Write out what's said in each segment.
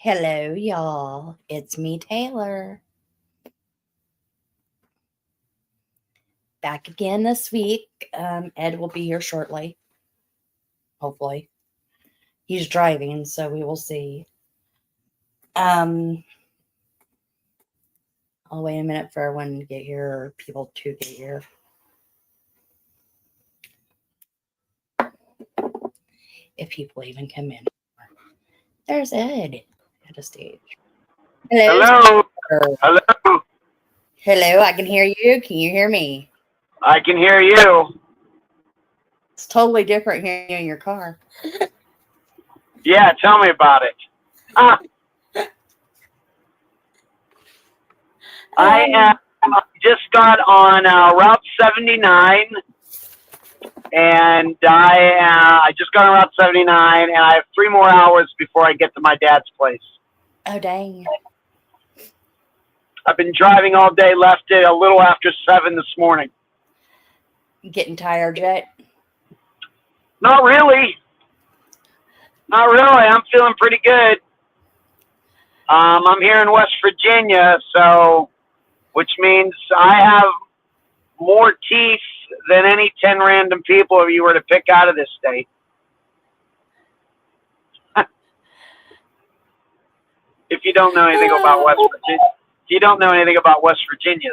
Hello, y'all. It's me, Taylor. Back again this week. Ed will be here shortly, hopefully. He's driving, so we will see. Um, I'll wait a minute for everyone to get here, or people to get here. If people even come in. There's Ed at a stage. Hello. Hello. Hello, I can hear you. Can you hear me? I can hear you. It's totally different hearing you in your car. Yeah, tell me about it. I just got on Route 79, and I just got on Route 79, and I have 3 more hours before I get to my dad's place. Oh, dang. I've been driving all day, left it a little after 7 this morning. Getting tired yet? Not really. Not really. I'm feeling pretty good. I'm here in West Virginia, which means I have more teeth than any 10 random people if you were to pick out of this state. If you don't know anything about West Virginia, if you don't know anything about West Virginia,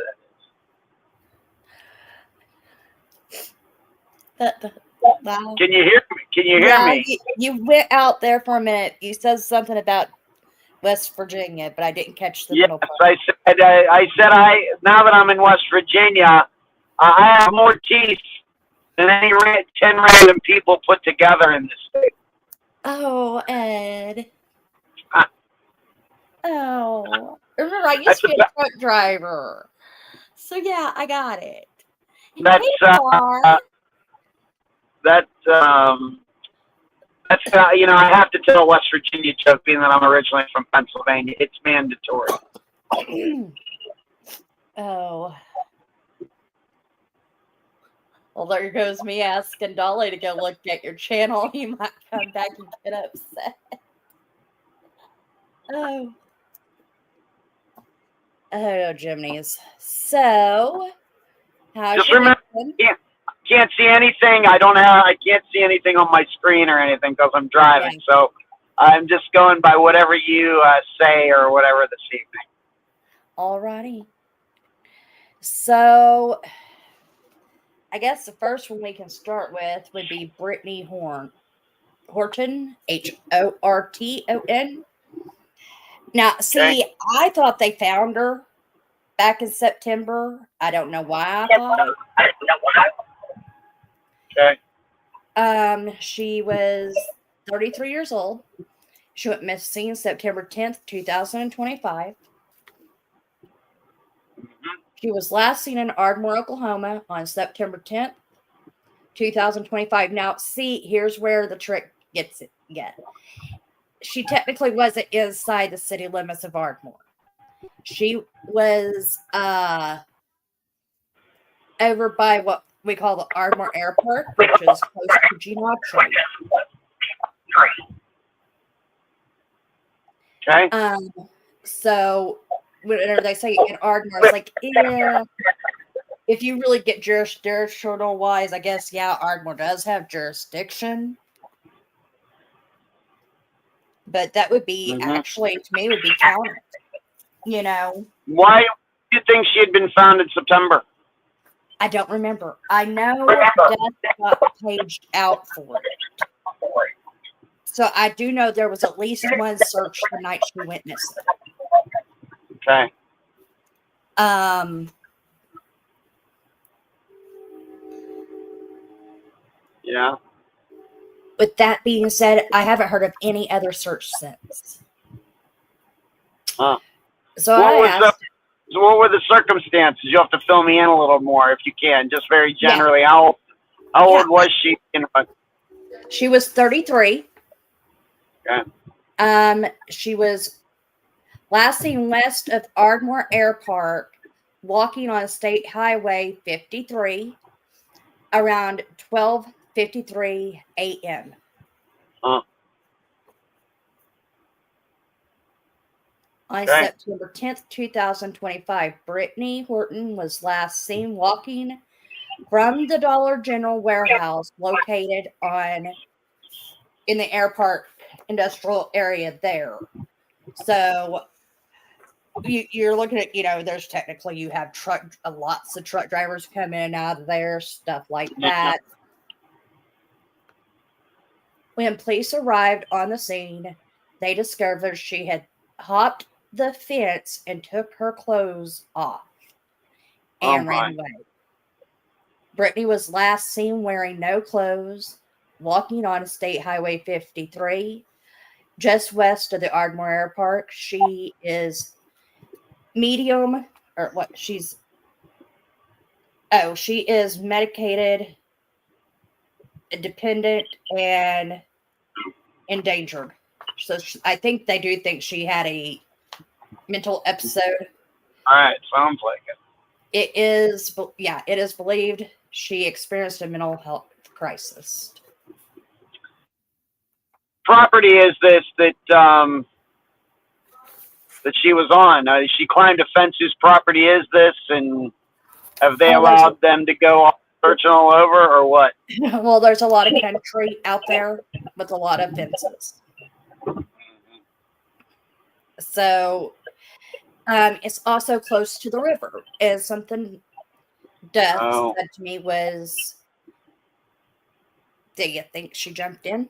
Wow. Can you hear me? Can you hear me? You went out there for a minute. You said something about West Virginia, but I didn't catch the middle part. I said now that I'm in West Virginia, I have more teeth than any 10 random people put together in this state. Oh, Ed. Oh, remember I used to be a truck driver, so yeah, I got it. That's I have to tell a West Virginia joke, being that I'm originally from Pennsylvania. It's mandatory. Oh. Well, there goes me asking Dolly to go look at your channel. He might come back and get upset. Oh. Oh, Jiminies. So, how's Just your remember, weekend? can't see anything. I can't see anything on my screen or anything because I'm driving. Okay. So I'm just going by whatever you say or whatever this evening. Alrighty. So, I guess the first one we can start with would be Brittany Horton, Horton, Horton. Now, see, Okay. I thought they found her back in September. I don't know why I thought it. Okay. She was 33 years old. She went missing September 10th, 2025. She was last seen in Ardmore, Oklahoma on September 10th, 2025. Now, see, here's where the trick gets it. She technically wasn't inside the city limits of Ardmore. She was over by what we call the Ardmore Airport, which is close to Gematria. Okay. So whenever they say in Ardmore, it's like, yeah, if you really get jurisdictional wise, I guess, yeah, Ardmore does have jurisdiction. But that would be actually, to me, would be counted. You know. Why do you think she had been found in September? I don't remember. I know Death got paged out for it. So I do know there was at least one search the night she went missing. Okay. Yeah. With that being said, I haven't heard of any other search since. Huh. So what were the circumstances? You have to fill me in a little more if you can, just very generally. Yeah. How old was she? She was 33. Okay. She was last seen west of Ardmore Airport, walking on State Highway 53 around 12:53 a.m. Huh. On Okay. September 10th, 2025, Brittany Horton was last seen walking from the Dollar General warehouse located in the Air Park industrial area there. So you're looking at, there's technically you have lots of truck drivers come in and out of there, stuff like that. When police arrived on the scene, they discovered she had hopped the fence and took her clothes off and ran away. Brittany was last seen wearing no clothes, walking on State Highway 53, just west of the Ardmore Air Park. She is medium, or what? She is medicated, dependent, and endangered. So I think they do think she had a mental episode. All right, sounds like it. It is believed she experienced a mental health crisis. Property is this that she was on? She climbed a fence. Whose property is this? And have they allowed them to go searching all over, or what? Well, there's a lot of country out there with a lot of fences. So it's also close to the river. And something Duff said to me was, do you think she jumped in?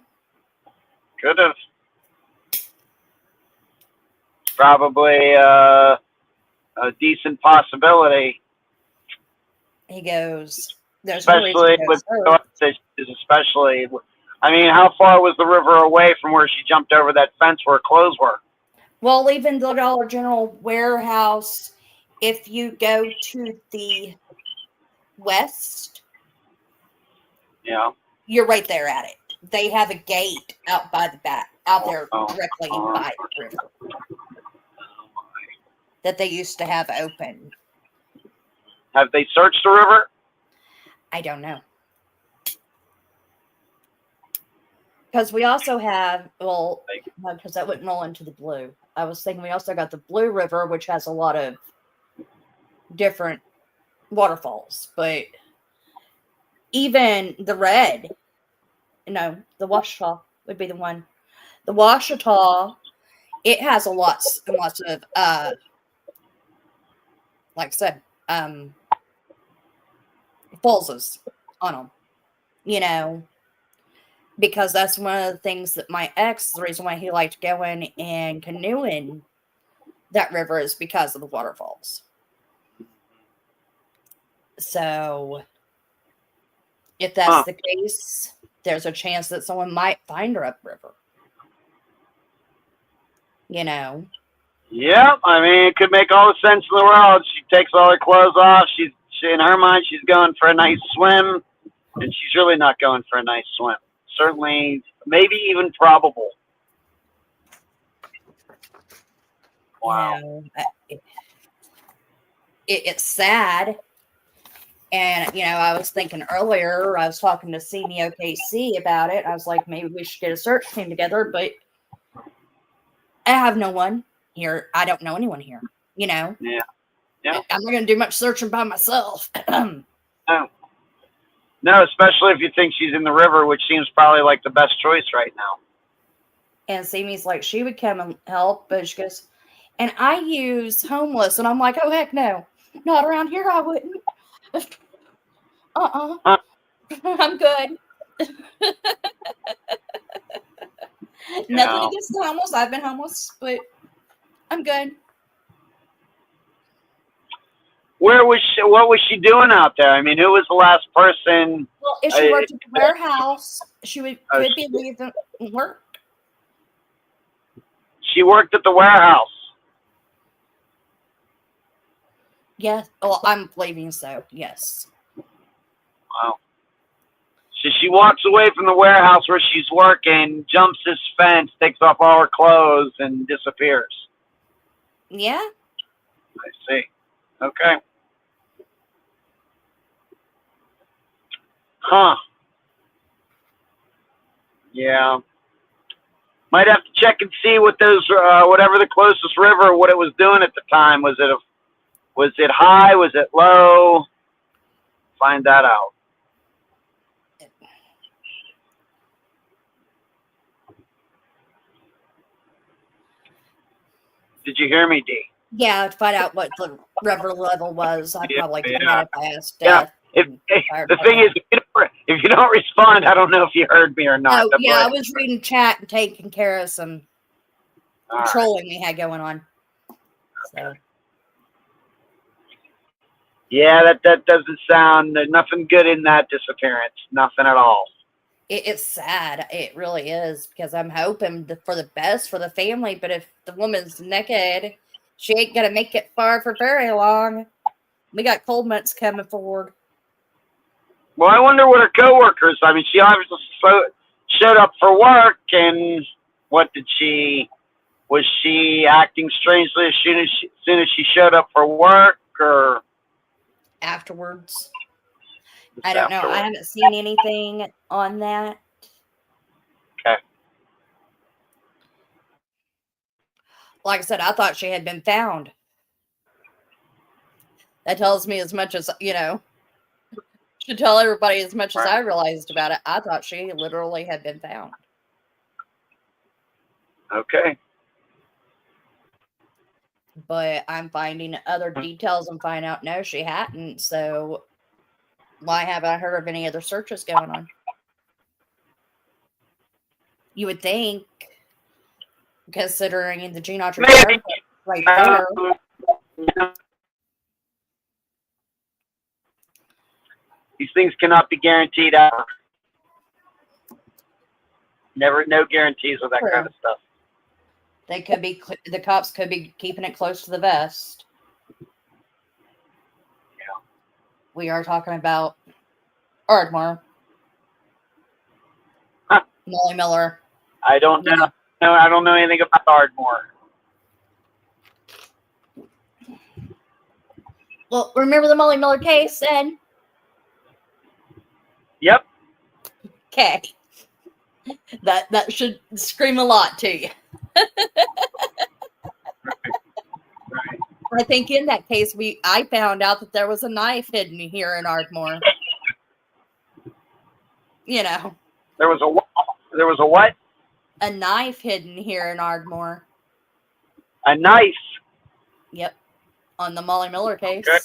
Could have. Probably a decent possibility. He goes, there's especially with especially. I mean, how far was the river away from where she jumped over that fence where her clothes were? Well, even the Dollar General warehouse, if you go to the west, you're right there at it. They have a gate out by the back, out there directly by the river that they used to have open. Have they searched the river? I don't know. Because we also have, because that wouldn't roll into the blue. I was thinking we also got the Blue River, which has a lot of different waterfalls. But even the red, the Washita would be the one. The Washita, it has lots and lots of, like I said, falls on them, because that's one of the things that my ex, the reason why he liked going and canoeing that river is because of the waterfalls. So if that's the case, there's a chance that someone might find her upriver. Yeah, I mean, it could make all the sense in the world. She takes all her clothes off. She in her mind, she's going for a nice swim, and she's really not going for a nice swim. Certainly, maybe even probable. Wow. It's sad. And, I was thinking earlier, I was talking to CME OKC about it. I was like, maybe we should get a search team together, but I have no one here. I don't know anyone here, Yeah. I'm not going to do much searching by myself. No, especially if you think she's in the river, which seems probably like the best choice right now. And CME's like, she would come and help, but she goes, and I use homeless. And I'm like, oh, heck no. Not around here, I wouldn't. I'm good. Nothing against the homeless. I've been homeless, but I'm good. Where was she? What was she doing out there? I mean, who was the last person? Well, if she worked at the warehouse, she could be leaving work. She worked at the warehouse. Yes. Well, I'm believing so. Yes. Wow. So she walks away from the warehouse where she's working, jumps this fence, takes off all her clothes, and disappears. Yeah. I see. Okay. Huh. Yeah. Might have to check and see what those, whatever the closest river, what it was doing at the time. Was it high? Was it low? Find that out. Did you hear me, D? Yeah, to find out what the river level was. I'd probably do Yeah. that if I asked. Yeah. The thing is, if you don't respond, I don't know if you heard me or not. Oh, yeah, I was reading chat and taking care of some All trolling we had going on. So. Yeah, that doesn't sound, nothing good in that disappearance. Nothing at all. It's sad. It really is, because I'm hoping for the best for the family. But if the woman's naked, she ain't going to make it far for very long. We got cold months coming forward. Well, I wonder what her coworkers, I mean, she obviously showed up for work, and what did she, was she acting strangely as soon as she showed up for work, or? Afterwards. I don't know. I haven't seen anything on that. Okay. Like I said, I thought she had been found. That tells me as much as, should tell everybody as much as I realized about it. I thought she literally had been found. Okay. But I'm finding other details and find out, no, she hadn't. So why haven't I heard of any other searches going on? You would think, considering the genealogy right there. These things cannot be guaranteed ever. Never, no guarantees with that kind of stuff. They could be, the cops could be keeping it close to the vest. Yeah. We are talking about Ardmore. Huh. Molly Miller. I don't know. No, I don't know anything about Ardmore. Well, remember the Molly Miller case, Ed? Yep. Okay. That should scream a lot to you. Right. I think in that case, I found out that there was a knife hidden here in Ardmore. There was a what? A knife hidden here in Ardmore. A knife. Yep. On the Molly Miller case. Okay.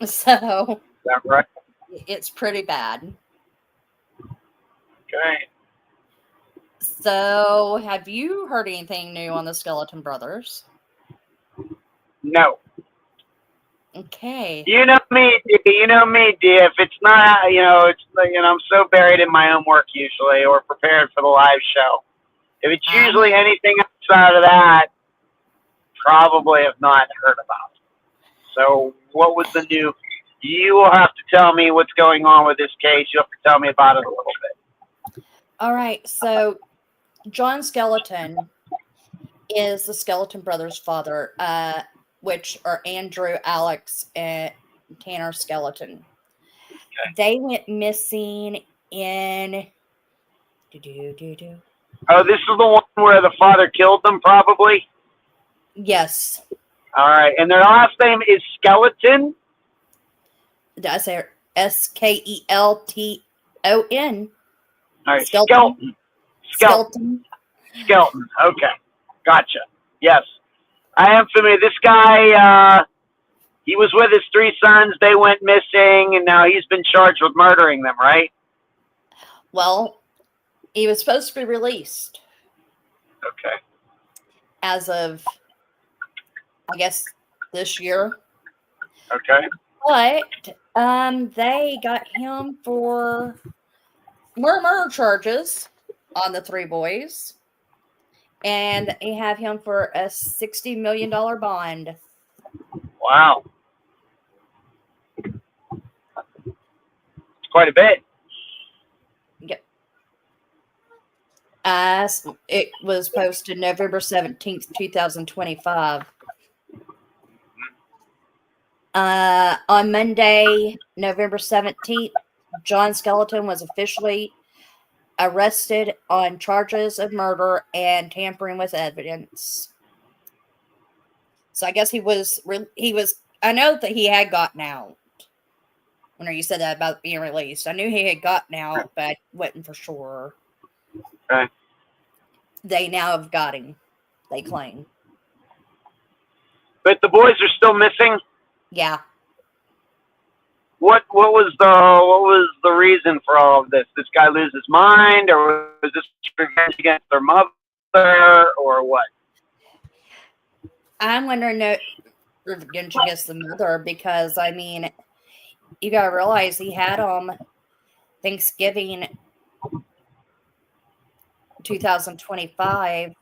So. Is that right? It's pretty bad. Okay. So, have you heard anything new on the Skeleton Brothers? No. Okay. You know me, D. If it's not, I'm so buried in my own work usually, or prepared for the live show. If it's usually anything outside of that, probably have not heard about. So, what was the new? You will have to tell me what's going on with this case. You have to tell me about it a little bit. All right. So, John Skeleton is the Skeleton Brothers' father, which are Andrew, Alex, and Tanner Skeleton. Okay. They went missing in. Oh, this is the one where the father killed them, probably? Yes. All right. And their last name is Skeleton? Did I say Skelton? All right. Skeleton. Okay. Gotcha. Yes. I am familiar. This guy, he was with his 3 sons. They went missing, and now he's been charged with murdering them, right? Well, he was supposed to be released. Okay. As of, I guess, this year. Okay. But they got him for more murder charges on the 3 boys. And they have him for a $60 million bond. Wow. It's quite a bit. Yep. It was posted November 17th, 2025. On Monday, November 17th, John Skeleton was officially arrested on charges of murder and tampering with evidence. So I guess he was. I know that he had gotten out. When you said that about being released, I knew he had gotten out, but I wasn't for sure. Okay. They now have got him. They claim. But the boys are still missing. Yeah. What was the reason for all of this? This guy lose his mind, or was this revenge against their mother, or what? I'm wondering no revenge against the mother because I mean, you gotta realize he had Thanksgiving 2025,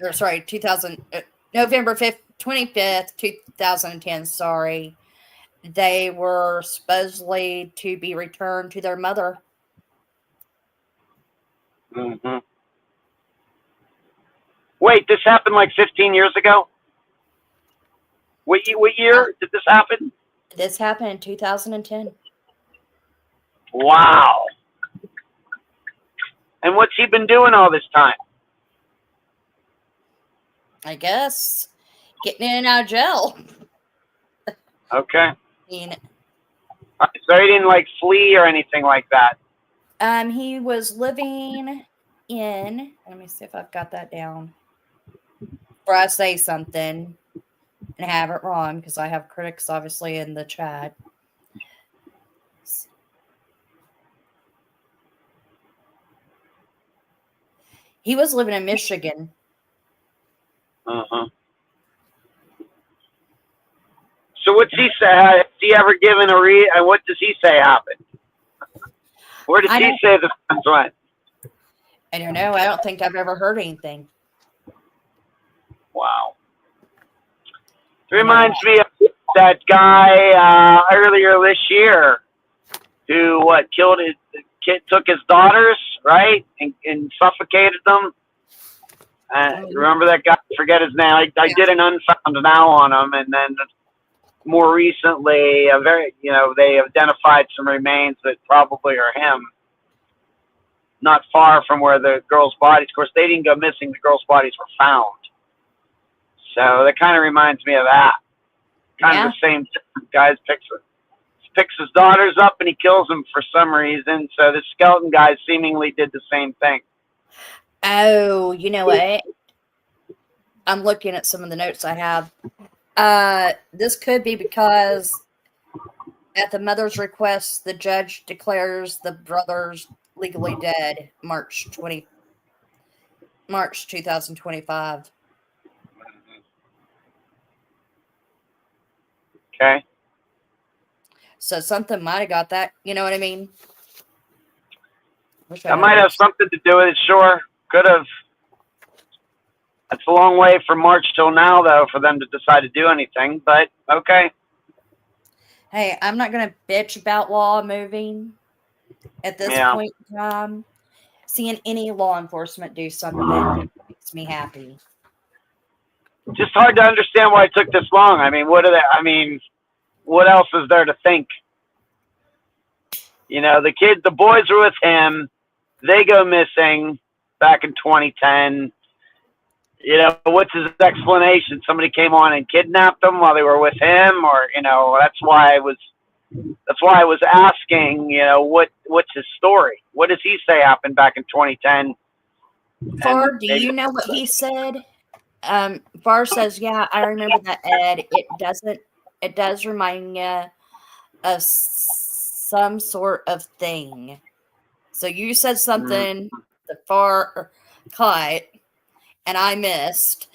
or sorry, 2000 November 5th, 25th, 2010. Sorry, they were supposedly to be returned to their mother. Mm-hmm. Wait, this happened like 15 years ago? What year did this happen? This happened in 2010. Wow. And what's he been doing all this time? I guess getting in and out of jail. Okay. I mean, so he didn't like flee or anything like that. He was living in. Let me see if I've got that down. Before I say something and have it wrong, because I have critics obviously in the chat. He was living in Michigan. Uh-huh. So what's he say? Has he ever given a and what does he say happened? Where does he say the funds went? I don't know. I don't think I've ever heard anything. Wow. It reminds me of that guy earlier this year who killed his kid, took his daughters, right, and suffocated them. Remember that guy? I forget his name. I did an unfound now on him, and then more recently, they identified some remains that probably are him. Not far from where the girls' bodies. Of course, they didn't go missing. The girls' bodies were found. So that kind of reminds me of that. Kind of the same guy's picks his daughters up and he kills them for some reason. So the skeleton guy seemingly did the same thing. Oh, you know what? I'm looking at some of the notes I have. This could be because at the mother's request, the judge declares the brothers legally dead March 2025. Okay. So something might have got that. You know what I mean? That might have something to do with it. Sure. Could have. That's a long way from March till now, though, for them to decide to do anything. But, okay. Hey, I'm not going to bitch about law moving at this point in time. Seeing any law enforcement do something makes me happy. Just hard to understand why it took this long. I mean, what else is there to think? The boys were with him. They go missing back in 2010. What's his explanation? Somebody came on and kidnapped them while they were with him, or that's why I was asking. What's his story? What does he say happened back in 2010? Far, do you know what he said? Far says, "Yeah, I remember that, Ed. It does remind me of some sort of thing." So you said something that Far caught. And I missed.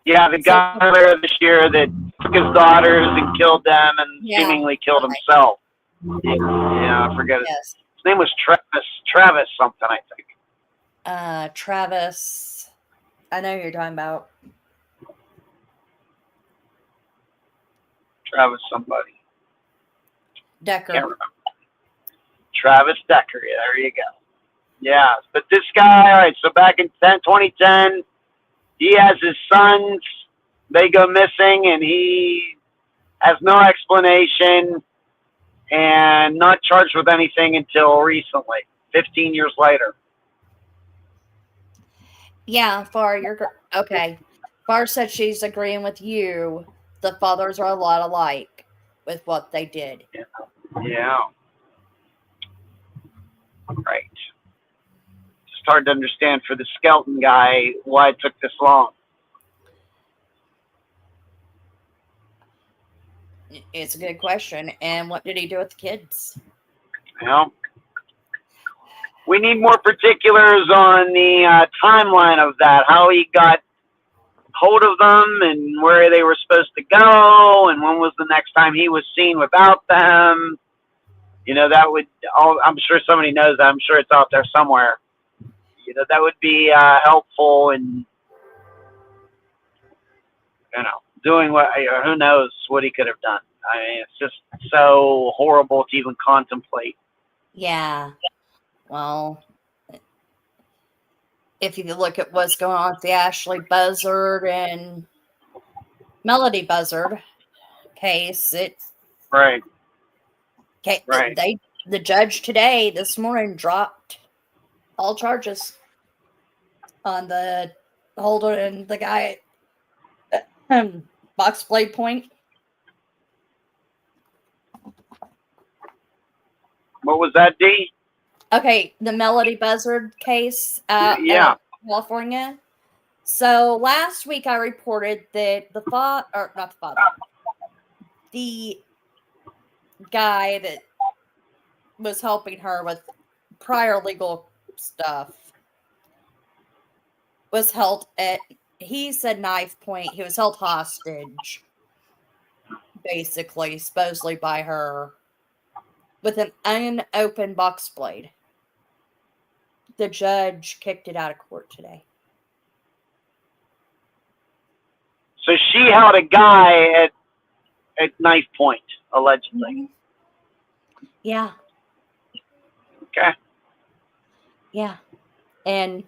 Yeah, the guy earlier this year that took his daughters and killed them and seemingly killed himself. Yeah, I forget his name was Travis something, I think. Travis. I know who you're talking about. Travis somebody. Decker. Can't remember. Travis Decker. Yeah, there you go. Yeah, but this guy, all right, so back in 2010, he has his sons. They go missing, and he has no explanation. and not charged with anything until recently, 15 years later. Yeah, Far, okay. Far said she's agreeing with you. The fathers are a lot alike with what they did. Yeah. Right. It's hard to understand for the Skelton guy why it took this long. It's a good question. And what did he do with the kids? You know, we need more particulars on the timeline of that, how he got hold of them and where they were supposed to go and when was the next time he was seen without them. You know, that would, I'm sure somebody knows that. I'm sure it's out there somewhere. You know, that would be helpful in, you know, doing what, who knows what he could have done. I mean, it's just so horrible to even contemplate. Yeah. Well, if you look at what's going on with the Ashley Buzzard and Melody Buzzard case, it's Right. okay. Right. The judge today, this morning, dropped all charges on the holder and the guy Box Blade Point. What was that, D? Okay, the Melody Buzzard case Yeah. in California. So last week I reported that the guy that was helping her with prior legal stuff was held at, he said knife point. He was held hostage, basically, supposedly by her, with an unopened box blade. The judge kicked it out of court today. So she held a guy at knife point, allegedly. Mm-hmm. Yeah. Okay. Yeah. And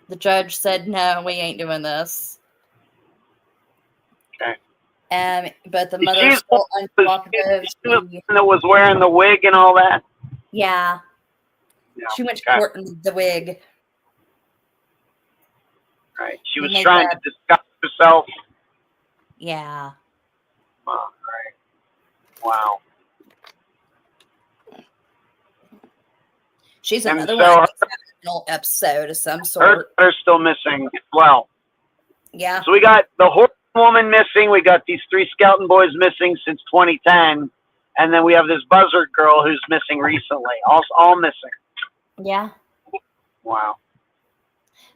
the judge said, no, we ain't doing this. Okay. But the mother's still uncooperative. She was the one that was wearing the wig and all that? Yeah. She went to court in the wig. Right. She was trying to disguise herself. Yeah. Oh, right. Wow. She's another one that's having an episode of some sort. Her still missing as well. Yeah. So we got the horse woman missing. We got these 3 Skelton boys missing since 2010. And then we have this Buzzard girl who's missing recently. All missing. Yeah. Wow.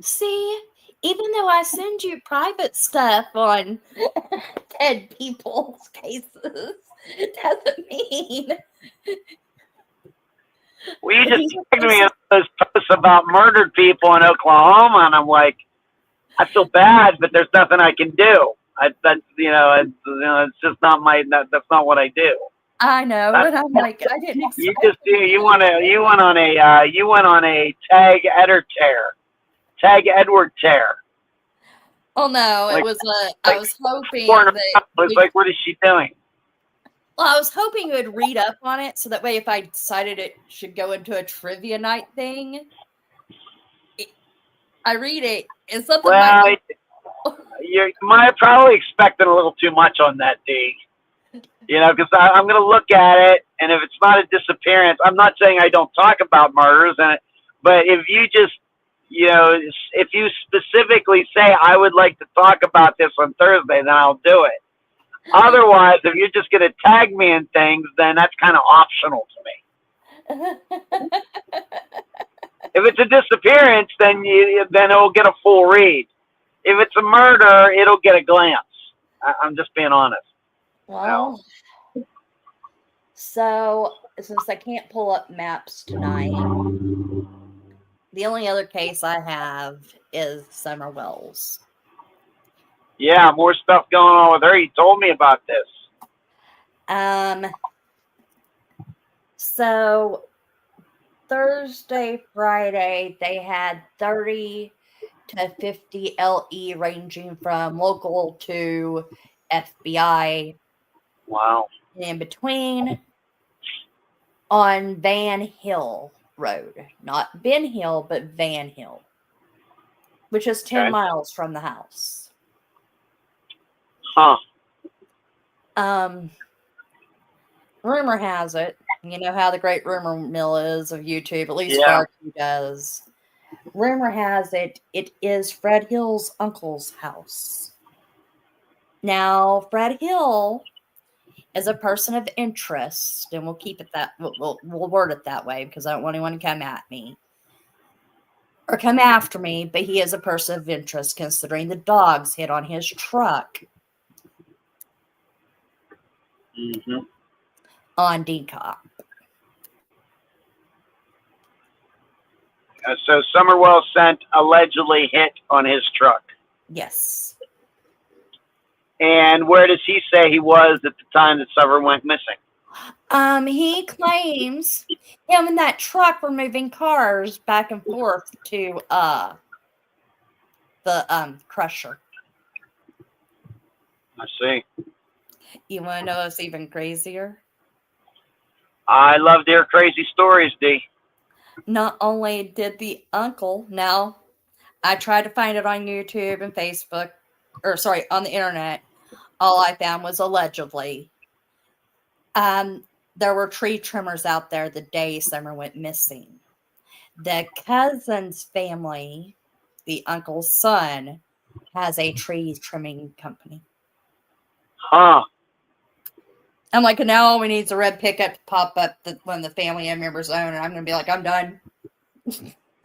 See, even though I send you private stuff on dead people's cases, it doesn't mean. Well, you just tagged me on those posts about murdered people in Oklahoma, and I'm like, I feel bad, but there's nothing I can do. It's just not that's not what I do. I know, and I'm like, I didn't expect you went on a tag Edward tear. Oh no, like, it was I was hoping that was like, what is she doing? Well, I was hoping you would read up on it, so that way if I decided it should go into a trivia night thing, I read it, and something well, you might probably expected a little too much on that, D. You know, because I'm going to look at it, and if it's not a disappearance, I'm not saying I don't talk about murders, but if you just, if you specifically say, I would like to talk about this on Thursday, then I'll do it. Otherwise, if you're just going to tag me in things, then that's kind of optional to me. If it's a disappearance, then it'll get a full read. If it's a murder, it'll get a glance. I'm just being honest. Well, so since I can't pull up maps tonight, the only other case I have is Summer Wells. Yeah, more stuff going on with her. You told me about this. So Thursday, Friday, they had 30 to 50 LE ranging from local to FBI. Wow. And in between, on Van Hill Road. Not Ben Hill, but Van Hill, which is 10 Okay. miles from the house. Huh. Rumor has it, you know how the great rumor mill is of YouTube, at least Yeah. Farkey does. Rumor has it, it is Fred Hill's uncle's house. Now, Fred Hill is a person of interest, and we'll keep it that, we'll word it that way because I don't want anyone to come at me or come after me, but he is a person of interest considering the dogs hit on his truck Mm-hmm. on Decock. So Summerwell sent allegedly hit on his truck. Yes. And where does he say he was at the time that Summer went missing? He claims him and that truck were moving cars back and forth to the crusher. I see. You want to know what's even crazier? I love to hear crazy stories, D. Not only did the uncle, now I tried to find it on YouTube and Facebook, or sorry, on the internet. All I found was allegedly. There were tree trimmers out there the day Summer went missing. The cousin's family, the uncle's son, has a tree trimming company. Huh. I'm like, now all we need is a red pickup to pop up when the family members own, and I'm going to be like, I'm done.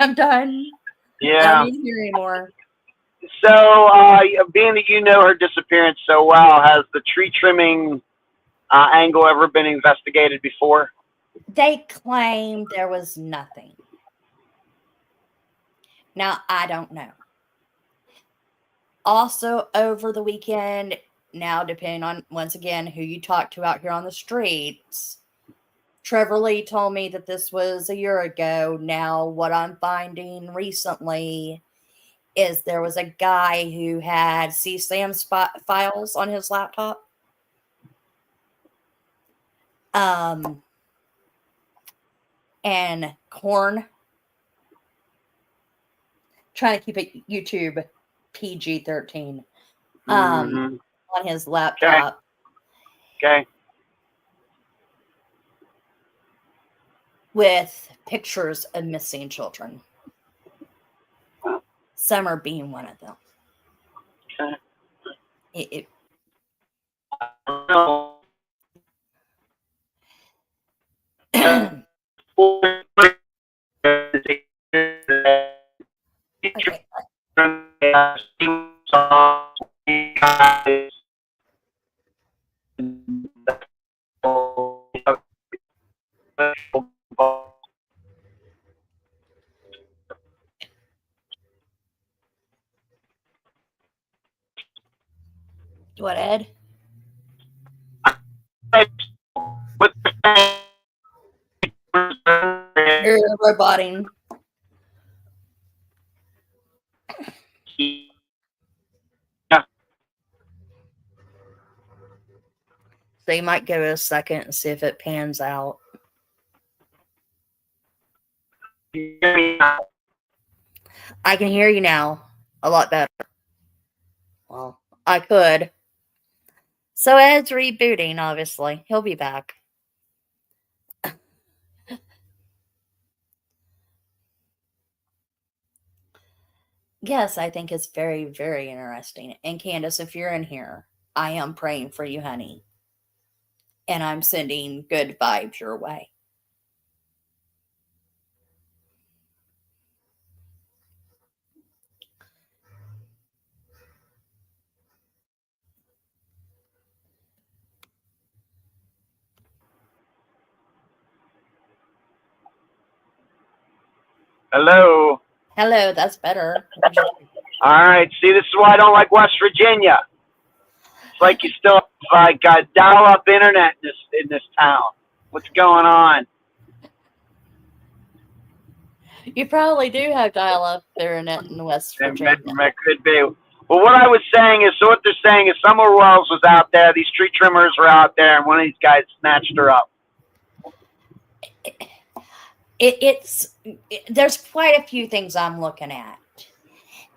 I'm done. I Yeah. don't need to hear anymore. So, being that you know her disappearance so well, has the tree trimming angle ever been investigated before? They claim there was nothing. Now, I don't know. Also, over the weekend, now depending on, once again, who you talk to out here on the streets, Trevor Lee told me that this was a year ago. Now, what I'm finding recently is there was a guy who had CSAM files on his laptop. And corn. Trying to keep it YouTube PG-13. Mm-hmm. On his laptop. Okay. With pictures of missing children. Summer being one of them. Okay. Okay. What, Ed? You're roboting. Yeah. So you might give it a second and see if it pans out. I can hear you now a lot better. Well, I could. So Ed's rebooting, obviously. He'll be back. Yes, I think it's very, very interesting. And Candace, if you're in here, I am praying for you, honey. And I'm sending good vibes your way. Hello. Hello, that's better. All right. See, this is why I don't like West Virginia. It's like you still got dial-up internet in this town. What's going on? You probably do have dial-up internet in West Virginia. It could be. Well, what I was saying is, so what they're saying is Summer Wells was out there, these tree trimmers were out there, and one of these guys snatched her up. there's quite a few things I'm looking at.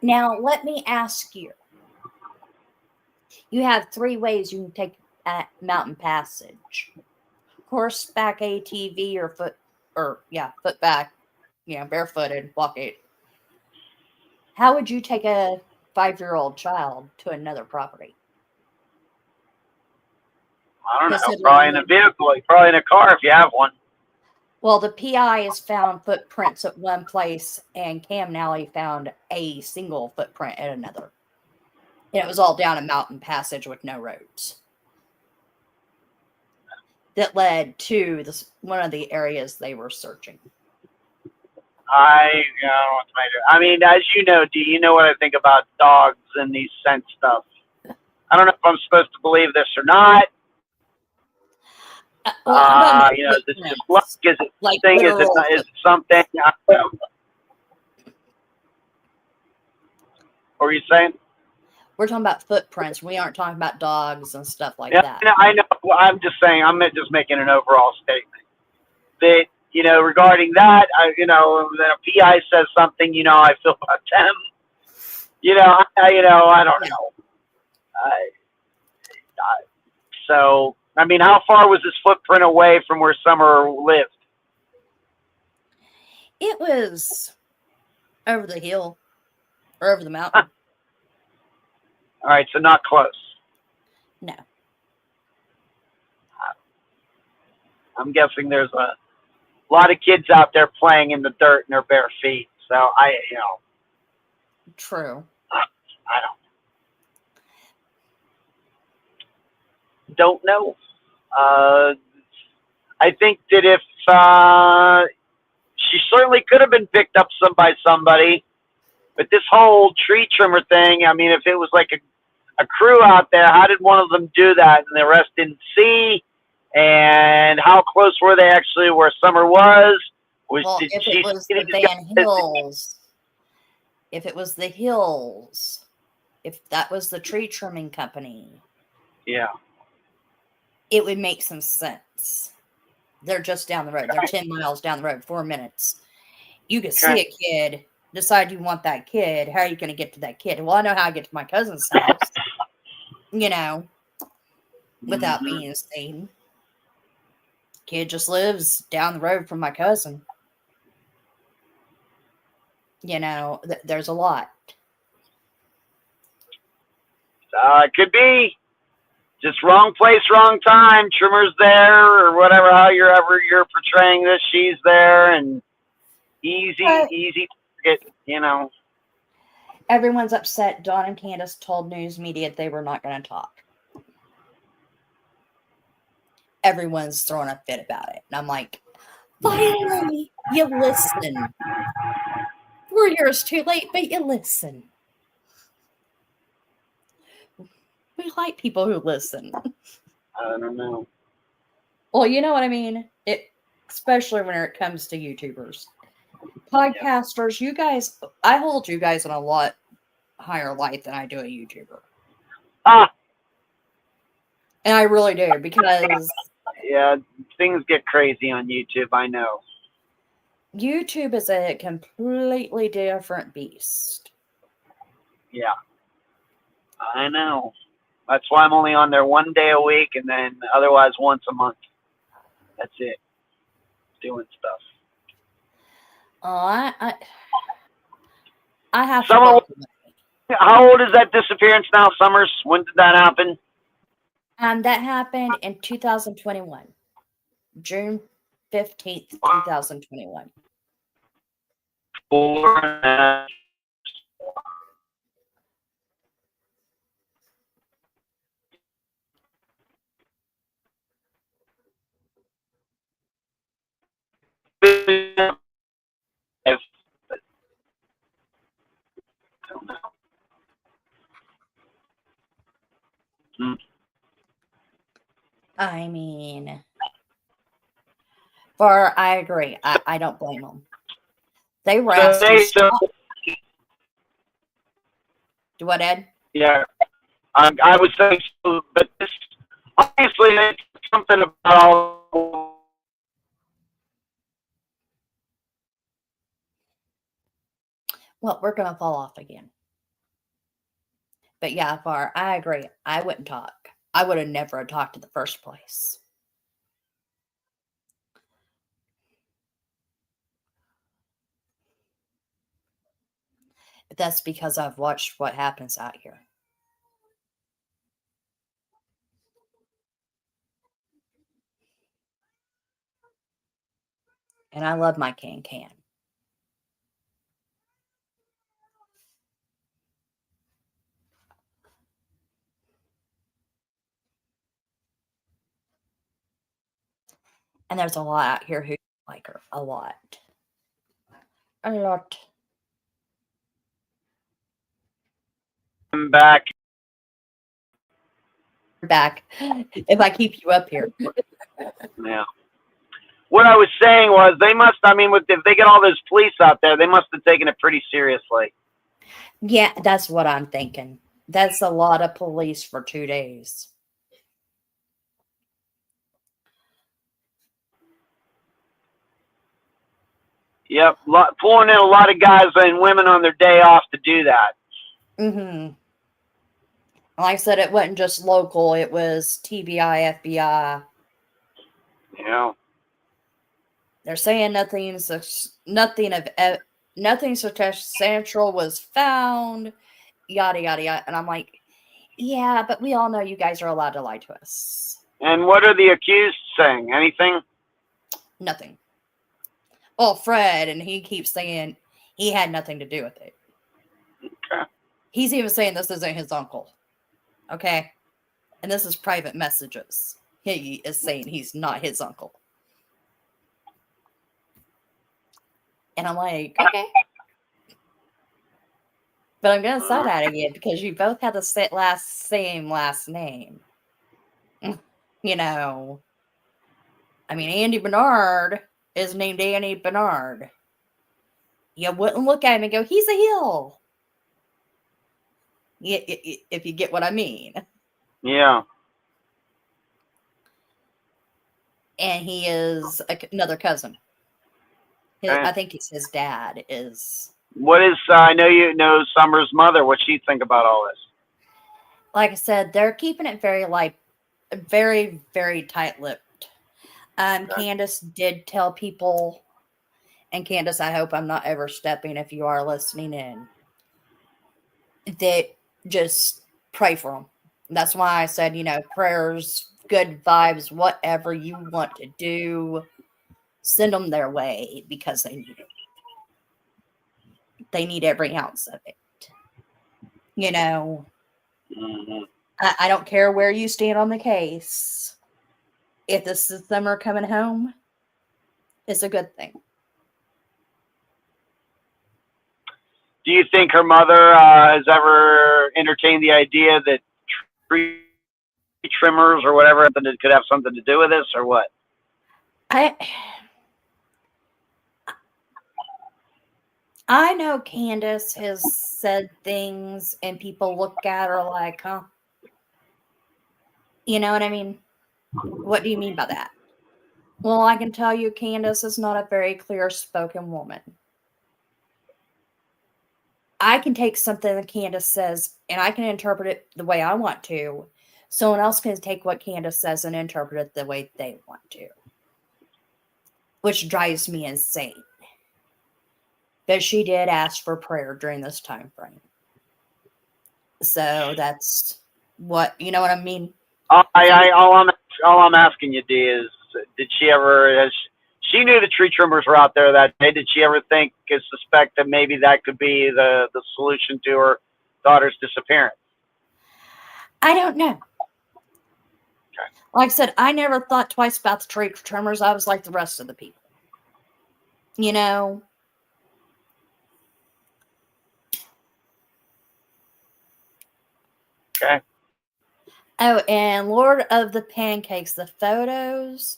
Now, let me ask you. You have 3 ways you can take a mountain passage: horseback ATV or footback, barefooted, walk it. How would you take a 5-year-old child to another property? I don't know. Considering Probably in a vehicle, probably in a car if you have one. Well, the PI has found footprints at one place, and Cam Nally found a single footprint at another. And it was all down a mountain passage with no roads that led to one of the areas they were searching. I don't know what to make. I mean, as you know, do you know what I think about dogs and these scent stuff? I don't know if I'm supposed to believe this or not. Is this just luck? Is it like thing? Is it something? I don't know. What were you saying? We're talking about footprints. We aren't talking about dogs and stuff like that. I know. Well, I'm just saying. I'm just making an overall statement that regarding that. Then a PI says something. I feel about them. I don't know. So, I mean, how far was this footprint away from where Summer lived? It was over the hill or over the mountain. All right, so not close. No. I'm guessing there's a lot of kids out there playing in the dirt in their bare feet. So True. I don't know. I think that if she certainly could have been picked up by somebody, but this whole tree trimmer thing, I mean, if it was like a crew out there, how did one of them do that and the rest didn't see? And how close were they actually where Summer was? If it was the Van Hills, if it was the Hills, if that was the tree trimming company, it would make some sense. They're just down the road. They're 10 miles down the road, 4 minutes. You could see a kid, decide you want that kid. How are you going to get to that kid? Well, I know how I get to my cousin's house, without being seen. Kid just lives down the road from my cousin. There's a lot. It could be just wrong place, wrong time. Trimmer's there, or whatever. How you're portraying this, she's there, and easy target. Everyone's upset. Dawn and Candace told news media they were not going to talk. Everyone's throwing a fit about it, and I'm like, finally, you listen. 4 years too late, but you listen. We like people who listen. I don't know. Well, you know what I mean? Especially when it comes to YouTubers. Podcasters, you guys, I hold you guys in a lot higher light than I do a YouTuber. And I really do, because... Yeah, things get crazy on YouTube, I know. YouTube is a completely different beast. Yeah. I know. That's why I'm only on there 1 day a week, and then otherwise once a month. That's it. Doing stuff. I have to. How old is that disappearance now, Summers? When did that happen? That happened in 2021. June 15th, 2021. 4 I mean, I agree. I don't blame them. They were asking. Do what, Ed? Yeah, I would say so, but this obviously it's something about Well, we're going to fall off again. But yeah, Far, I agree. I wouldn't talk. I would have never talked in the first place. But that's because I've watched what happens out here. And I love my can. And there's a lot out here who like her. A lot. A lot. I'm back. Back. If I keep you up here. Yeah. What I was saying was they must. I mean, if they get all those police out there, they must have taken it pretty seriously. Yeah, that's what I'm thinking. That's a lot of police for 2 days. Yep, pulling in a lot of guys and women on their day off to do that. Mm-hmm. Like I said, it wasn't just local. It was TBI, FBI. Yeah. They're saying nothing substantial was found. Yada yada yada. And I'm like, yeah, but we all know you guys are allowed to lie to us. And what are the accused saying? Anything? Nothing. Well, Fred, and he keeps saying he had nothing to do with it. Okay. He's even saying this isn't his uncle. Okay? And this is private messages. He is saying he's not his uncle. And I'm like, okay. But I'm going to side at you because you both had the same last name. You know, I mean, Andy Bernard is named Andy Bernard. You wouldn't look at him and go, he's a Hill. If you get what I mean. Yeah. And he is another cousin. Okay. I think it's his dad is. What is? I know you know Summer's mother. What she think about all this? Like I said, they're keeping it very very, very tight-lipped. Okay. Candace did tell people, and Candace, I hope I'm not overstepping if you are listening in, that just pray for them. That's why I said, prayers, good vibes, whatever you want to do, send them their way because they need it. They need every ounce of it. Mm-hmm. I don't care where you stand on the case. If this is summer coming home, it's a good thing. Do you think her mother has ever entertained the idea that tree trimmers or whatever could have something to do with this, or what? I know Candace has said things and people look at her like, huh? You know what I mean? What do you mean by that? Well, I can tell you Candace is not a very clear-spoken woman. I can take something that Candace says and I can interpret it the way I want to. Someone else can take what Candace says and interpret it the way they want to. Which drives me insane. But she did ask for prayer during this time frame. So that's what, you know what I mean? All I'm asking you, Dee, is did she ever, as she knew the tree trimmers were out there that day, did she ever think or suspect that maybe that could be the solution to her daughter's disappearance? I don't know. Okay. Like I said, I never thought twice about the tree trimmers. I was like the rest of the people. You know? Okay. Oh, and Lord of the Pancakes, the photos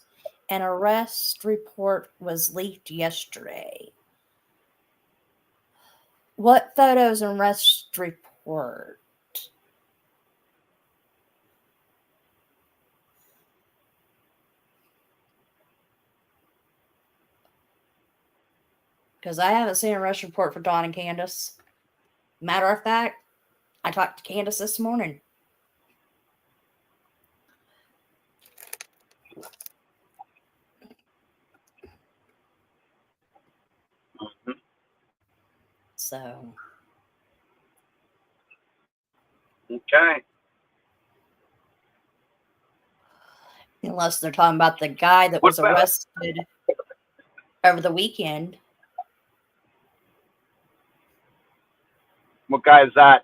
and arrest report was leaked yesterday. What photos and arrest report? Because I haven't seen a arrest report for Dawn and Candace. Matter of fact, I talked to Candace this morning. Mhm. So, Okay. unless they're talking about the guy that was What about arrested over the weekend. what guy is that?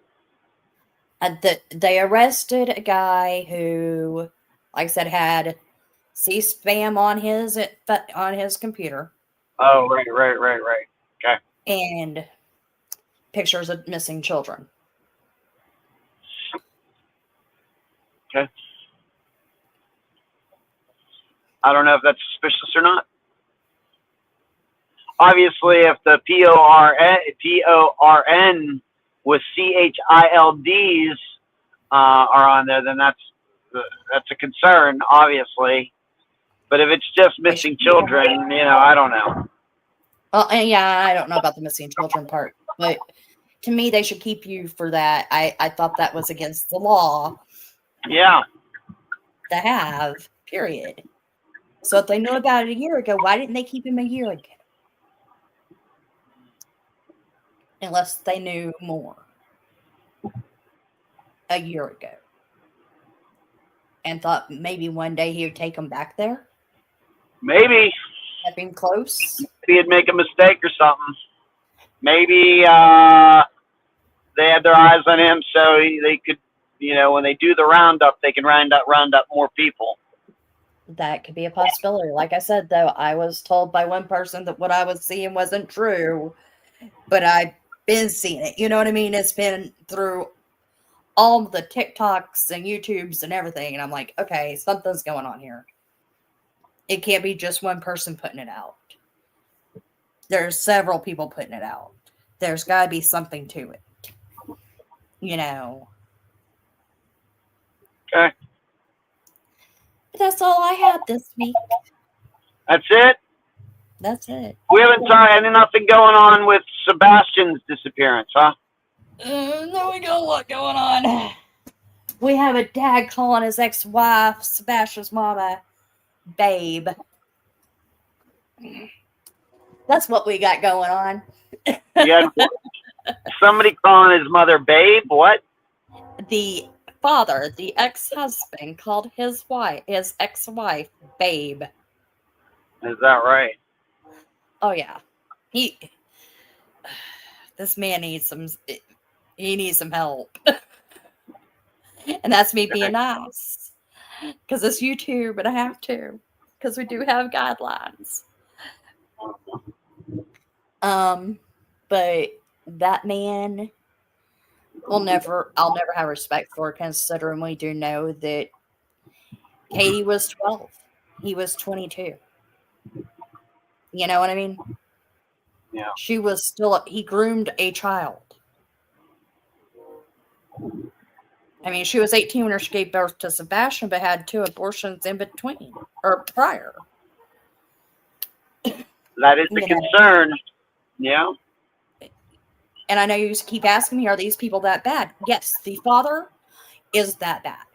They arrested a guy who, like I said, had C-spam on his computer Oh, right. Okay. and pictures of missing children. Okay. I don't know if that's suspicious or not. Obviously, if the PORN with CHILDs are on there, then that's a concern, obviously. But if it's just missing children, I don't know. Well, and yeah, I don't know about the missing children part, but to me, they should keep you for that. I thought that was against the law Yeah. to have, period. So if they knew about it a year ago, why didn't they keep him a year ago? Unless they knew more a year ago and thought maybe one day he would take them back there. Maybe. That being close. Maybe he'd make a mistake or something. Maybe they had their eyes on him, so they could, when they do the roundup, they can round up more people. That could be a possibility. Like I said, though, I was told by one person that what I was seeing wasn't true, but I've been seeing it. You know what I mean? It's been through all the TikToks and YouTubes and everything, and I'm like, okay, something's going on here. It can't be just one person putting it out. There's several people putting it out. There's got to be something to it. Okay. But that's all I had this week. That's it? That's it. We haven't nothing going on with Sebastian's disappearance, huh? No, we got a lot going on. We have a dad calling his ex-wife, Sebastian's mama, babe. That's what we got going on. Yeah. Somebody calling his mother babe? What? The father, the ex-husband, called his ex-wife, babe. Is that right? Oh yeah. This man needs some help. And that's me being nice. Because it's YouTube and I have to. Because we do have guidelines. But that man I'll never have respect for, considering we do know that Katie was 12. He was 22. You know what I mean? Yeah. He groomed a child. I mean, she was 18 when she gave birth to Sebastian, but had 2 abortions in between, or prior. That is the concern. Yeah. And I know you keep asking me, are these people that bad? Yes, the father is that bad.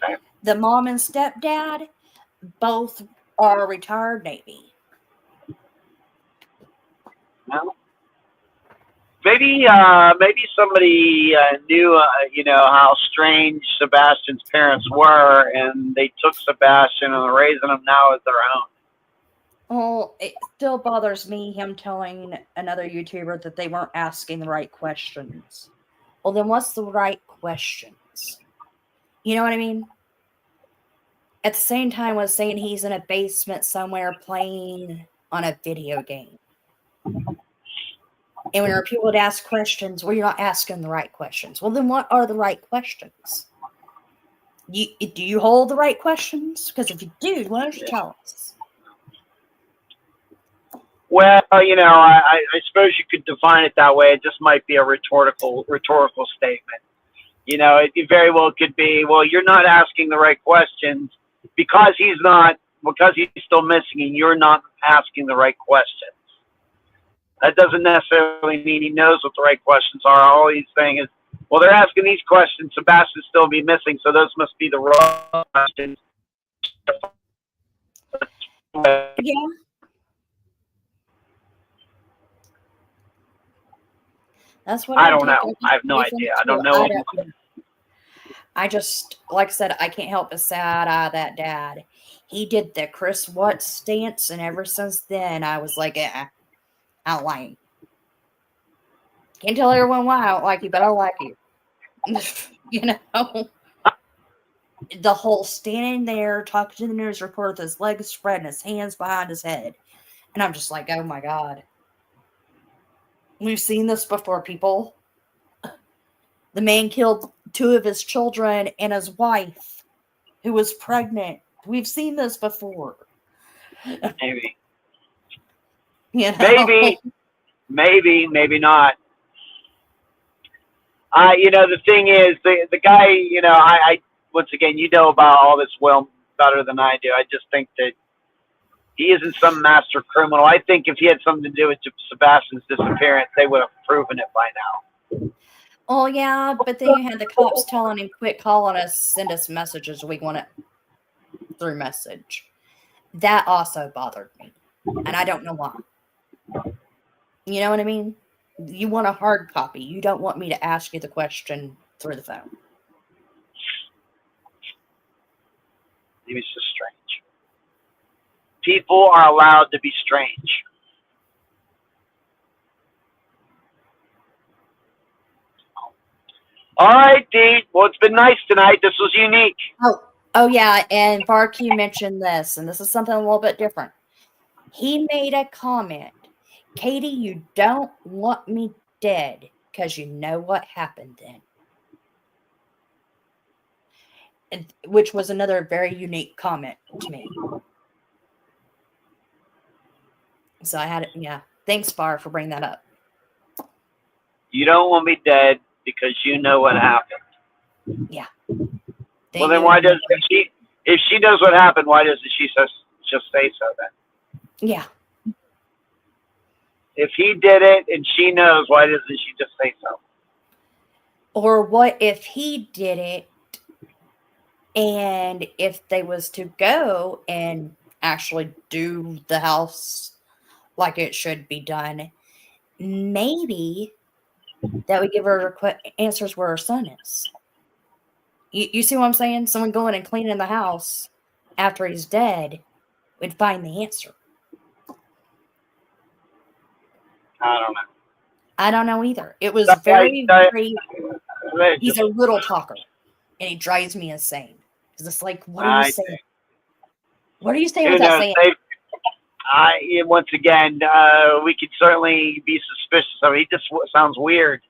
Okay. The mom and stepdad both are retired Navy. No. Maybe somebody knew, how strange Sebastian's parents were, and they took Sebastian and are raising him now as their own. Well, it still bothers me, him telling another YouTuber that they weren't asking the right questions. Well, then what's the right questions? You know what I mean? At the same time, was saying he's in a basement somewhere playing on a video game. And when people would ask questions, well, you're not asking the right questions. Well, then what are the right questions? Do you hold the right questions? Because if you do, why don't you tell us? Well, I suppose you could define it that way. It just might be a rhetorical statement. It very well could be, well, you're not asking the right questions because he's still missing and you're not asking the right questions. that doesn't necessarily mean he knows what the right questions are. All he's saying is, well, they're asking these questions. Sebastian still be missing, so those must be the wrong questions. Yeah. That's what I I don't take know. I have no away from idea. it I too. don't know. I just, like I said, I can't help but sad eye that dad. He did the Chris Watts stance, and ever since then, I was like, I don't like you. Can't tell everyone why I don't like you, but I like you. You know? The whole standing there talking to the news reporter with his legs spread and his hands behind his head. And I'm just like, oh my God. We've seen this before, people. The man killed 2 of his children and his wife, who was pregnant. We've seen this before. Maybe. You know? Maybe not. The thing is, the guy, I once again, you know about all this well better than I do. I just think that he isn't some master criminal. I think if he had something to do with Sebastian's disappearance, they would have proven it by now. Oh, yeah, but then you had the cops telling him, quit calling us, send us messages. We want it through message. That also bothered me. And I don't know why. You know what I mean? You want a hard copy. You don't want me to ask you the question through the phone. Maybe it's just strange. People are allowed to be strange. All right, Dee. Well, it's been nice tonight. This was unique. Oh yeah, and Barq mentioned this, and this is something a little bit different. He made a comment. Katie, you don't want me dead because you know what happened then. Which was another very unique comment to me. So I had it, yeah. Thanks, Bar, for bringing that up. You don't want me dead because you know what happened. Yeah. Well, then why does if she knows what happened, why doesn't she just say so then? Yeah. If he did it and she knows, why doesn't she just say so? Or what if he did it and if they was to go and actually do the house like it should be done, maybe that would give her answers where her son is. You see what I'm saying? Someone going and cleaning the house after he's dead would find the answer. I don't know. I don't know either. It was very. He's a little talker, and he drives me insane. Because it's like, what are you saying? What are you saying without saying? Once again, we could certainly be suspicious of it. He just sounds weird.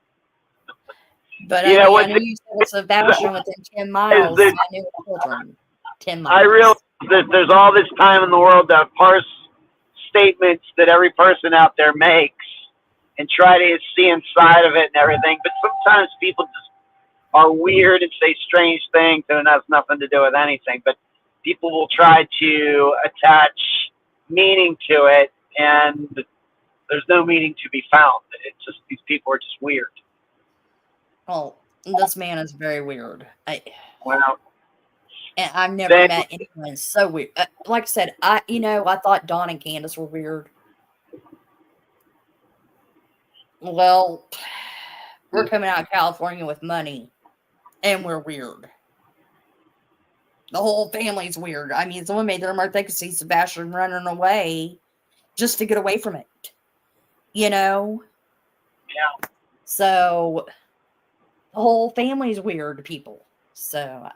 But I knew you said Sebastian within 10 miles. I knew children. 10 miles. I realize that there's all this time in the world to parse statements that every person out there makes and try to see inside of it and everything. But sometimes people just are weird and say strange things and it has nothing to do with anything. But people will try to attach meaning to it, and there's no meaning to be found. It's just these people are just weird. Oh, this man is very weird. And I've never met anyone so weird. Like I said, I thought Dawn and Candace were weird. Well, we're coming out of California with money, and we're weird. The whole family's weird. I mean, someone made their remark they could see Sebastian running away just to get away from it. You know? Yeah. So the whole family's weird people. So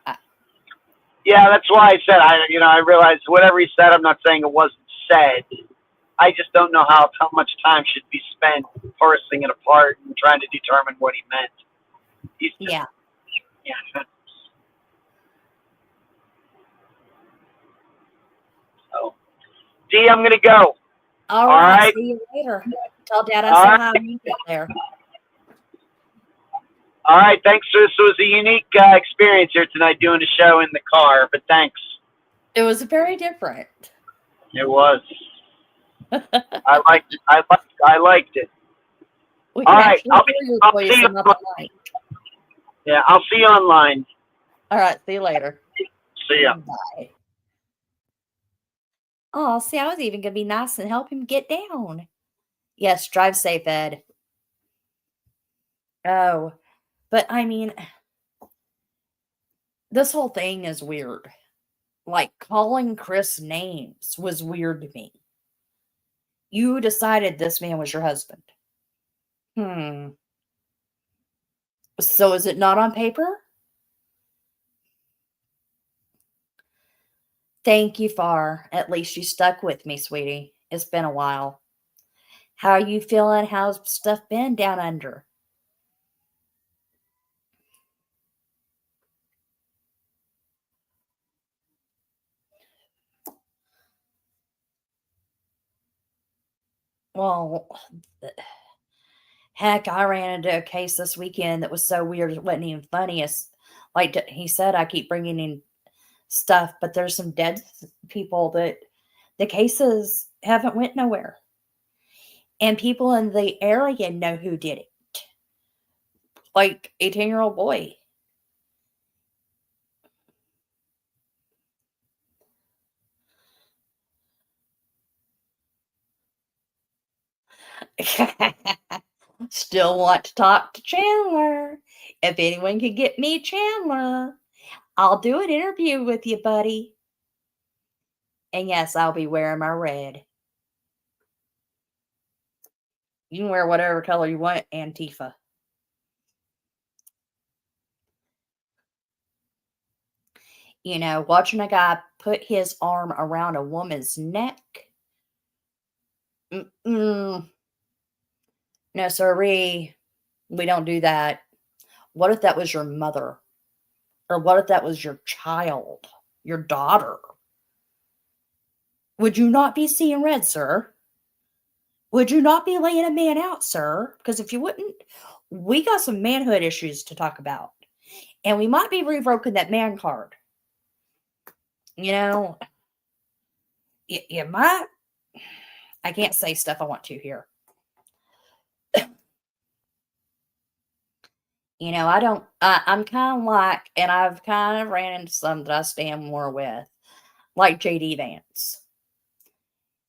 yeah, that's why I said I realized whatever he said, I'm not saying it wasn't said. I just don't know how much time should be spent parsing it apart and trying to determine what he meant. Yeah. So, Dee, I'm gonna go. All right. See you later. Tell Dad I said hi when you get there. All right, thanks. This was a unique experience here tonight doing a show in the car, but thanks. It was very different. It was. I liked it. We All can right, actually hear your I'll voice see you. and not the mic. Yeah, I'll see you online. All right, see you later. See ya. Bye. Oh, see, I was even gonna be nice and help him get down. Yes, drive safe, Ed. Oh, but I mean, this whole thing is weird. Like calling Chris names was weird to me. You decided this man was your husband. Hmm. So is it not on paper? Thank you, Far. At least you stuck with me, sweetie. It's been a while. How are you feeling? How's stuff been down under? Well, heck, I ran into a case this weekend that was so weird it wasn't even funny. It's like he said, I keep bringing in stuff, but there's some dead people that the cases haven't went nowhere, and people in the area know who did it. Like a 10-year-old boy. Still want to talk to Chandler. If anyone can get me Chandler, I'll do an interview with you, buddy. And yes, I'll be wearing my red. You can wear whatever color you want, Antifa. You know, watching a guy put his arm around a woman's neck. Mm-mm. No, sorry. We don't do that. What if that was your mother? Or what if that was your child? Your daughter? Would you not be seeing red, sir? Would you not be laying a man out, sir? Because if you wouldn't, we got some manhood issues to talk about. And we might be revoking that man card. You know, you might. I can't say stuff I want to here. You know, I don't, I'm kind of like, and I've kind of ran into some that I stand more with, like JD Vance.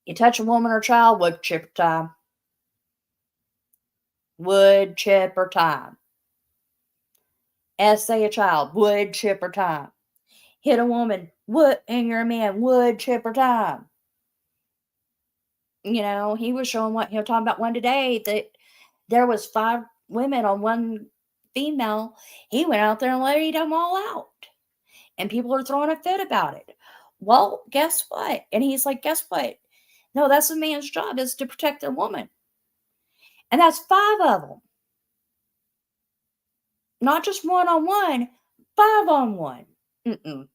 You touch a woman or child, wood chipper time. Wood chipper time. Essay a child, wood chipper time. Hit a woman, wood, and you're a man, wood chipper time. You know, he was showing what, talking about one today that there was 5 women on one female. He went out there and laid them all out. And people are throwing a fit about it. Well, guess what? And he's like, guess what? No, that's a man's job is to protect their woman. And that's 5 of them. Not just one on one, 5 on one. Mm-mm.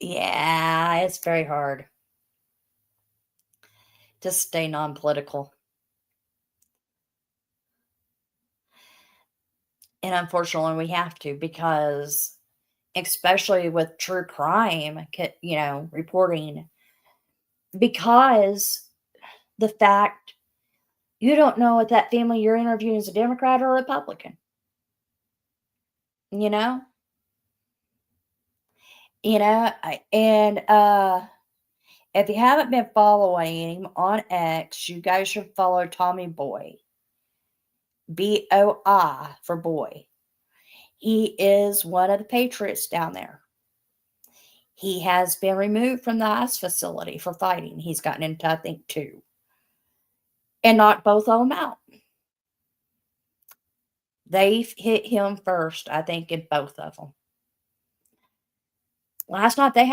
Yeah, it's very hard to stay non political. And unfortunately, we have to because, especially with true crime, reporting, because the fact you don't know if that family you're interviewing is a Democrat or a Republican. You know, if you haven't been following him on X, you guys should follow Tommy Boy, BOI for boy. He is one of the patriots down there. He has been removed from the ICE facility for fighting. He's gotten into, I think, 2, and knocked both of them out. They've hit him first, I think, in both of them. Last night he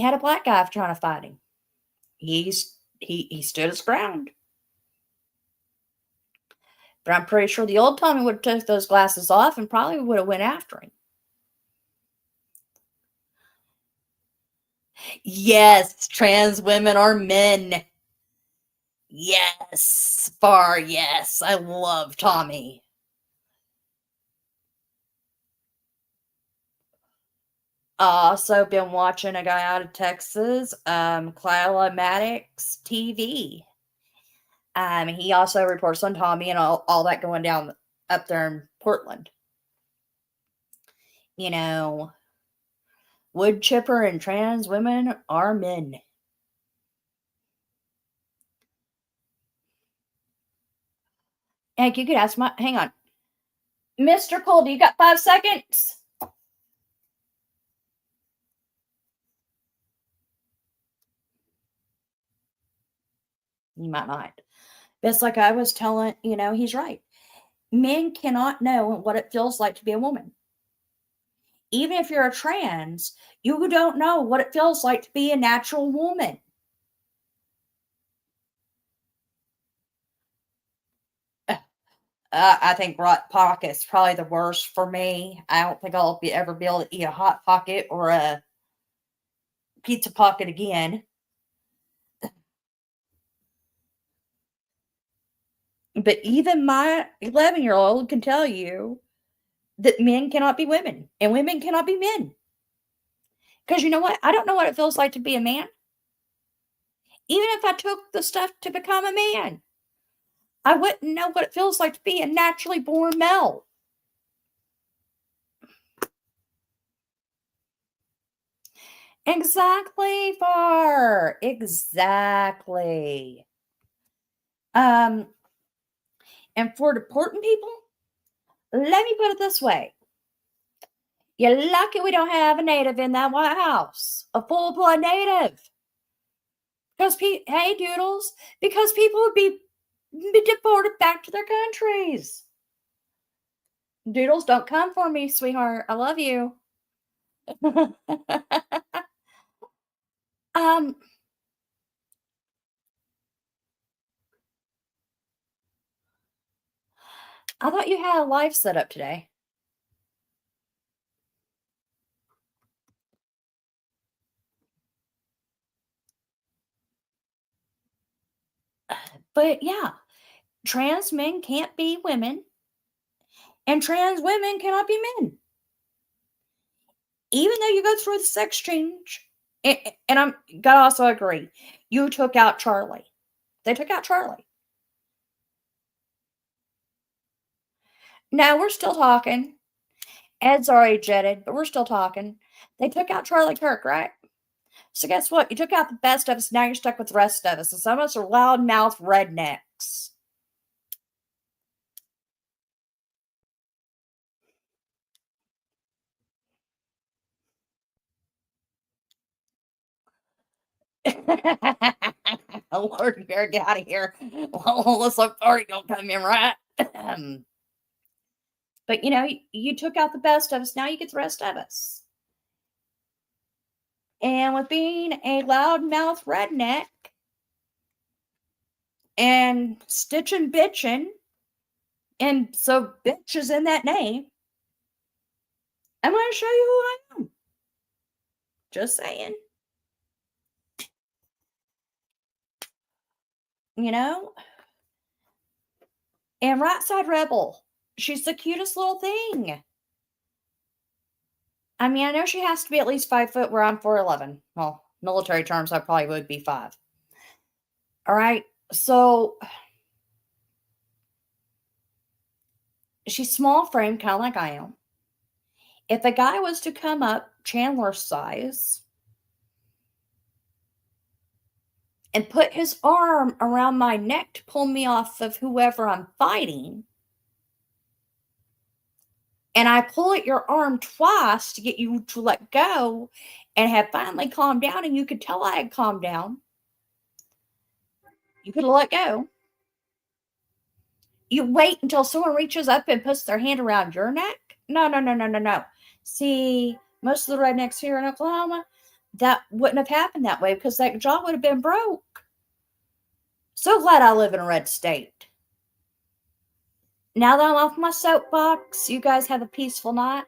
had a black guy trying to fight him. He stood his ground. But I'm pretty sure the old Tommy would have took those glasses off and probably would have went after him. Yes, trans women are men. Yes, far yes. I love Tommy. Also been watching a guy out of Texas, Climax TV. He also reports on Tommy and all that going down up there in Portland. You know, wood chipper and trans women are men. Heck, you could ask my. Hang on, Mr. Cole. Do you got 5 seconds? You might not. But it's like I was telling. He's right. Men cannot know what it feels like to be a woman. Even if you're a trans, you don't know what it feels like to be a natural woman. I think hot pocket's probably the worst for me. I don't think I'll ever be able to eat a hot pocket or a pizza pocket again. But even my 11-year-old can tell you that men cannot be women and women cannot be men. Because you know what? I don't know what it feels like to be a man. Even if I took the stuff to become a man, I wouldn't know what it feels like to be a naturally born male. Exactly, Far. Exactly. Um, and for deporting people, let me put it this way. You're lucky we don't have a native in that White House, a full-blood native. Because, hey, Doodles, because people would be deported back to their countries. Doodles, don't come for me, sweetheart. I love you. um, I thought you had a live set up today. But yeah, trans men can't be women, and trans women cannot be men. Even though you go through the sex change, and I'm gotta also agree, you took out Charlie. They took out Charlie. Now we're still talking. Ed's already jetted, but we're still talking. They took out Charlie Kirk, right? So guess what? You took out the best of us. Now you're stuck with the rest of us. And some of us are loudmouth rednecks. Lord, you better get out of here. Well, let's look for it. Don't come in, right? But you took out the best of us. Now you get the rest of us. And with being a loudmouth redneck and stitching bitching, and so bitch is in that name, I'm going to show you who I am. Just saying. You know? And Right Side Rebel, she's the cutest little thing. I mean, I know she has to be at least 5 foot where I'm 4'11. Well, military terms, I probably would be 5. All right. So she's small frame, kind of like I am. If a guy was to come up Chandler's size and put his arm around my neck to pull me off of whoever I'm fighting, and I pull at your arm twice to get you to let go and have finally calmed down, and you could tell I had calmed down, you could have let go. You wait until someone reaches up and puts their hand around your neck? No, no, no, no, no, no. See, most of the rednecks here in Oklahoma, that wouldn't have happened that way because that jaw would have been broke. So glad I live in a red state. Now that I'm off my soapbox, you guys have a peaceful night.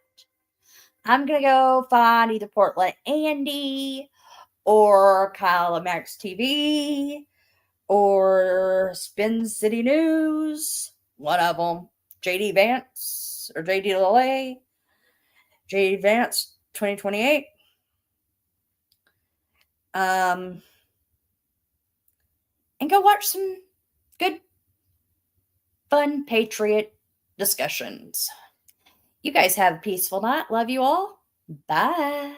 I'm going to go find either Portland Andy or Kyle and Max TV or Spin City News, one of them. JD Vance or JD LA, JD Vance 2028. And go watch some good, fun Patriot discussions. You guys have a peaceful night. Love you all. Bye.